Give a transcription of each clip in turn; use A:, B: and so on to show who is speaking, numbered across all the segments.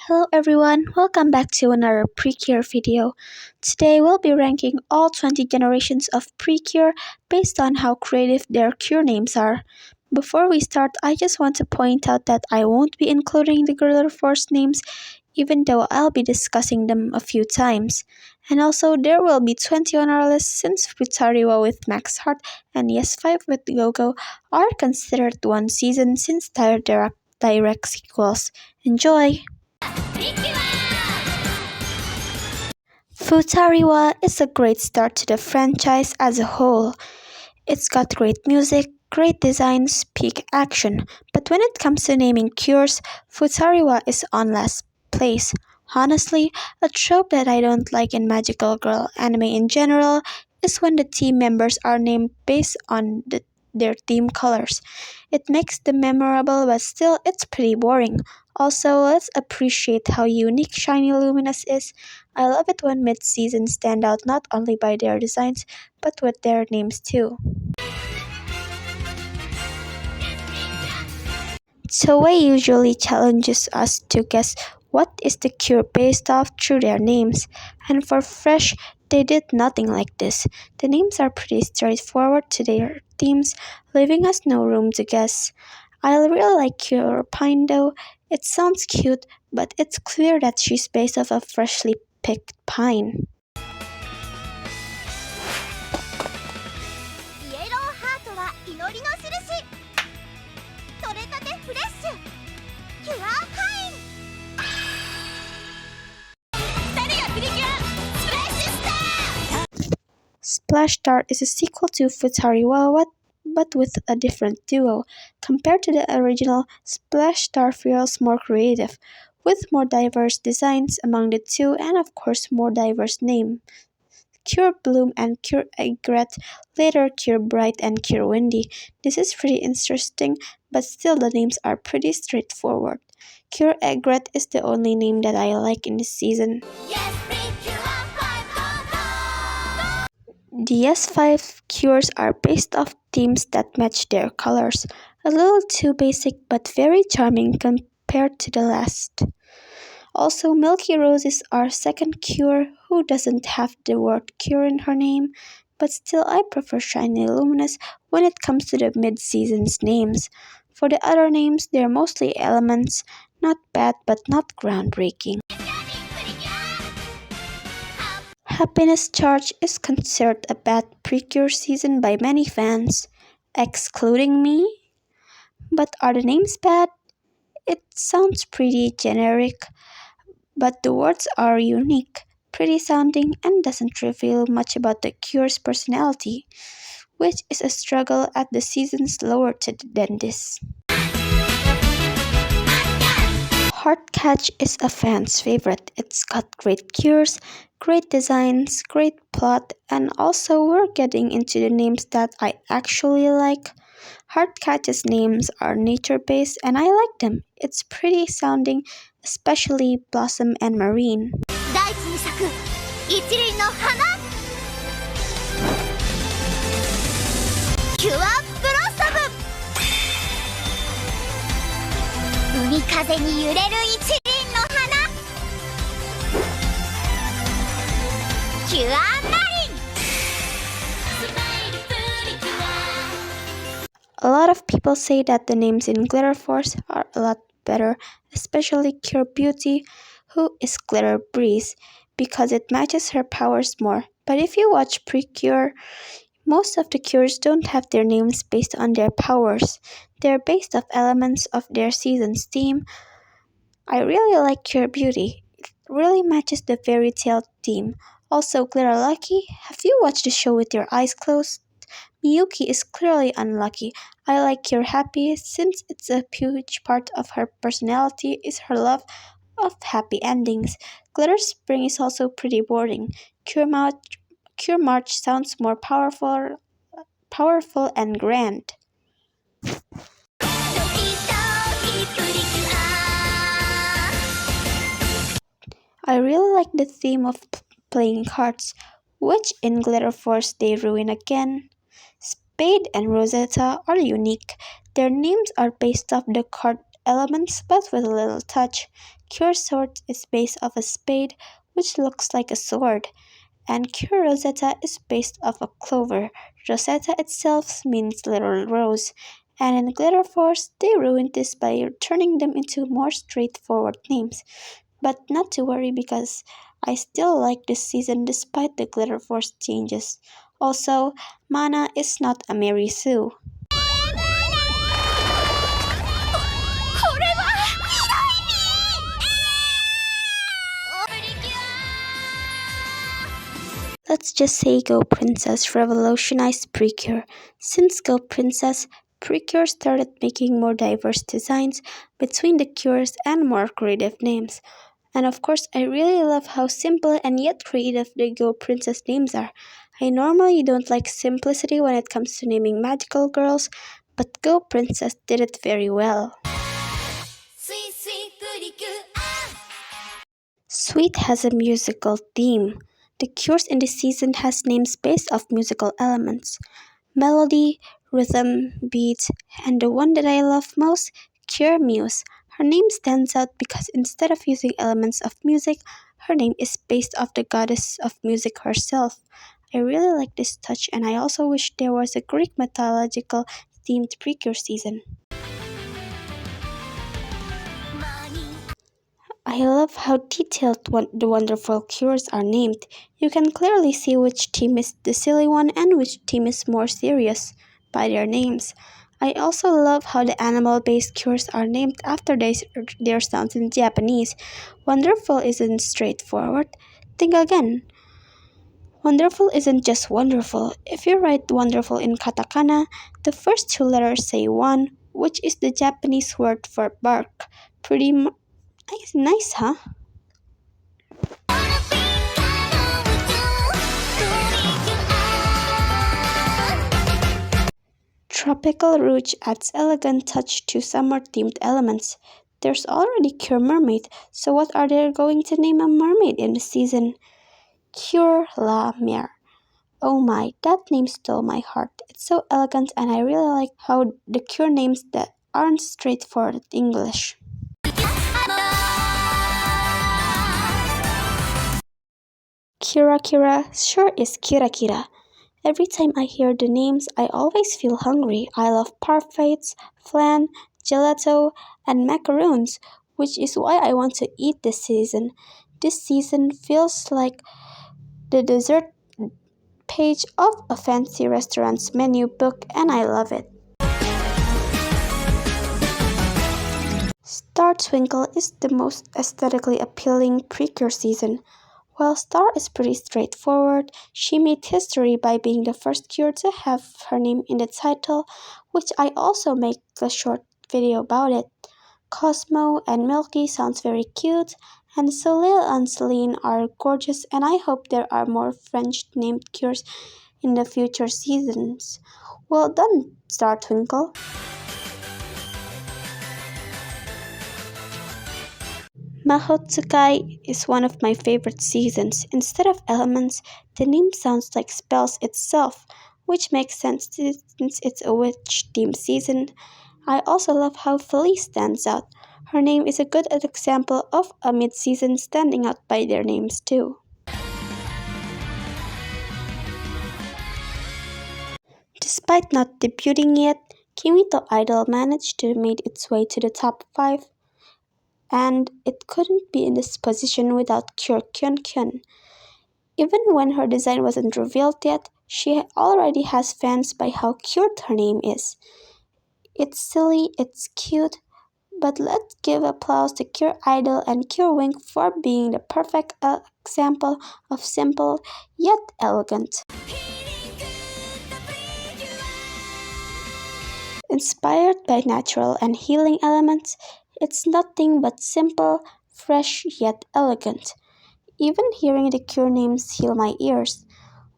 A: Hello everyone, welcome back to another Precure video. Today we'll be ranking all 20 generations of Precure based on how creative their cure names are. Before we start, I just want to point out that I won't be including the Glitter Force names even though I'll be discussing them a few times. And also there will be 20 on our list since Futari with Max Heart and Yes 5 with GoGo are considered one season since they're direct sequels. Enjoy! Futari is a great start to the franchise as a whole. It's got great music, great designs, peak action, but when it comes to naming cures, Futari is on last place. Honestly, a trope that I don't like in magical girl anime in general is when the team members are named based on their team colors. It makes them memorable, but still it's pretty boring. Also, let's appreciate how unique Shiny Luminous is. I love it when mid-season stand out not only by their designs, but with their names too. Toei usually challenges us to guess what is the cure based off through their names, and for Fresh, they did nothing like this. The names are pretty straightforward to their themes, leaving us no room to guess. I really like Cure Pine though. It sounds cute, but it's clear that she's based off a freshly picked pine. Splash Star is a sequel to Futari but with a different duo. Compared to the original, Splash Star feels more creative, with more diverse designs among the two and of course more diverse names. Cure Bloom and Cure Egret, later Cure Bright and Cure Windy. This is pretty interesting, but still the names are pretty straightforward. Cure Egret is the only name that I like in this season. The S5 cures are based off themes that match their colors, a little too basic but very charming compared to the last. Also, Milky Rose is our second cure who doesn't have the word cure in her name, but still I prefer Shiny Luminous when it comes to the mid-season's names. For the other names, they're mostly elements, not bad but not groundbreaking. Happiness Charge is considered a bad Precure season by many fans, excluding me. But are the names bad? It sounds pretty generic, but the words are unique, pretty sounding, and doesn't reveal much about the cure's personality, which is a struggle at the seasons lower than this. Heartcatch is a fan's favorite. It's got great cures, great designs, great plot, and also we're getting into the names that I actually like. Heartcatch's names are nature-based and I like them. It's pretty sounding, especially Blossom and Marine. A lot of people say that the names in Glitter Force are a lot better, especially Cure Beauty, who is Glitter Breeze, because it matches her powers more. But if you watch Precure, most of the cures don't have their names based on their powers. They're based off elements of their season's theme. I really like Cure Beauty. It really matches the fairy tale theme. Also, Glitter Lucky, have you watched the show with your eyes closed? Miyuki is clearly unlucky. I like Cure Happy since it's a huge part of her personality is her love of happy endings. Glitter Spring is also pretty boring. Cure March sounds more powerful and grand. I really like the theme of playing cards, which in Glitter Force they ruin again. Spade and Rosetta are unique. Their names are based off the card elements but with a little touch. Cure Sword is based off a spade, which looks like a sword, and Cure Rosetta is based off a clover. Rosetta itself means little rose, and in Glitter Force, they ruined this by turning them into more straightforward names. But not to worry because I still like this season despite the Glitter Force changes. Also, Mana is not a Mary Sue. Let's just say Go Princess revolutionized Precure. Since Go Princess, Precure started making more diverse designs between the cures and more creative names. And of course, I really love how simple and yet creative the Go Princess names are. I normally don't like simplicity when it comes to naming magical girls, but Go Princess did it very well. Sweet has a musical theme. The cures in this season has names based off musical elements. Melody, rhythm, beat, and the one that I love most, Cure Muse. Her name stands out because instead of using elements of music, her name is based off the goddess of music herself. I really like this touch and I also wish there was a Greek mythological themed Precure season. I love how detailed the wonderful cures are named. You can clearly see which team is the silly one and which team is more serious by their names. I also love how the animal-based cures are named after their sounds in Japanese. Wonderful isn't straightforward. Think again. Wonderful isn't just wonderful. If you write wonderful in katakana, the first two letters say one, which is the Japanese word for bark. Nice, huh? Tropical-Rouge adds elegant touch to summer-themed elements. There's already Cure Mermaid, so what are they going to name a mermaid in the season? Cure La Mer. Oh my, that name stole my heart. It's so elegant and I really like how the Cure names that aren't straightforward English. Kirakira sure is Kirakira. Every time I hear the names, I always feel hungry. I love parfaits, flan, gelato, and macaroons, which is why I want to eat this season. This season feels like the dessert page of a fancy restaurant's menu book, and I love it. Star Twinkle is the most aesthetically appealing Precure season. While Star is pretty straightforward, she made history by being the first cure to have her name in the title, which I also make a short video about it. Cosmo and Milky sounds very cute, and Soleil and Celine are gorgeous, and I hope there are more French-named cures in the future seasons. Well done, Star Twinkle! Maho Tsukai is one of my favorite seasons. Instead of elements, the name sounds like spells itself, which makes sense since it's a witch-themed season. I also love how Felice stands out. Her name is a good example of a mid-season standing out by their names too. Despite not debuting yet, Kimi Idol managed to make its way to the top 5. And it couldn't be in this position without Cure Kyun Kyun. Even when her design wasn't revealed yet, she already has fans by how cute her name is. It's silly, it's cute, but let's give applause to Cure Idol and Cure Wink for being the perfect example of simple yet elegant. Inspired by natural and healing elements, it's nothing but simple, fresh yet elegant. Even hearing the cure names heal my ears.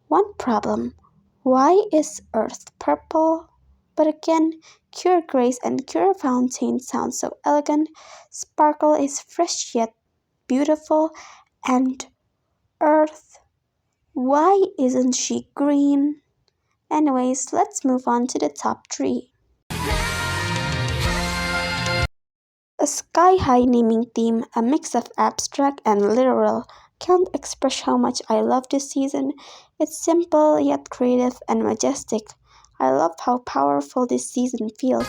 A: One problem, why is Earth purple? But again, Cure Grace and Cure Fountain sound so elegant. Sparkle is fresh yet beautiful. And Earth, why isn't she green? Anyways, let's move on to the top 3. A sky-high naming theme, a mix of abstract and literal, can't express how much I love this season. It's simple yet creative and majestic. I love how powerful this season feels.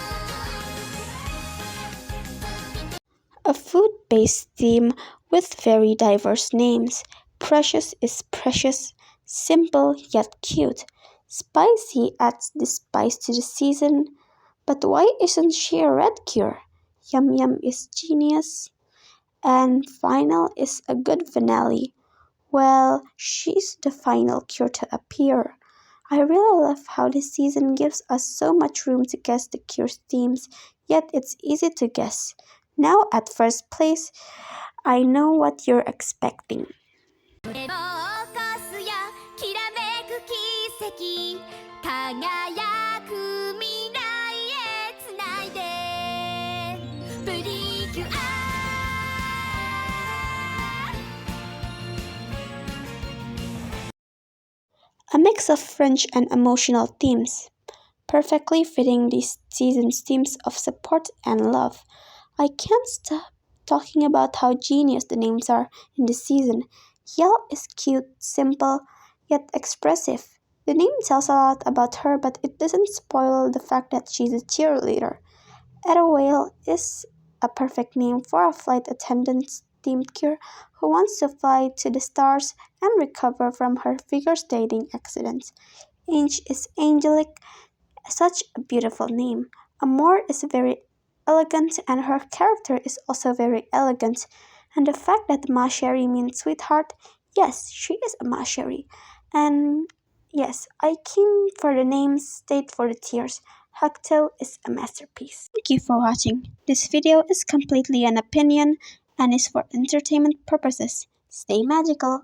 A: A food-based theme with very diverse names. Precious is precious, simple yet cute. Spicy adds the spice to the season. But why isn't she a red cure? Yum Yum is genius. And final is a good finale. Well, she's the final cure to appear. I really love how this season gives us so much room to guess the cure's themes, yet it's easy to guess. Now at first place, I know what you're expecting. A mix of French and emotional themes, perfectly fitting this season's themes of support and love. I can't stop talking about how genius the names are in this season. Yell is cute, simple, yet expressive. The name tells a lot about her, but it doesn't spoil the fact that she's a cheerleader. Etta Whale is a perfect name for a flight attendant themed cure who wants to fly to the stars and recover from her figure skating accident. Ange is angelic, such a beautiful name. Amor is very elegant and her character is also very elegant. And the fact that Masheri means sweetheart, yes, she is a Masheri. And yes, I came for the names, stayed for the tears. HUGtto is a masterpiece. Thank you for watching. This video is completely an opinion and is for entertainment purposes. Stay magical.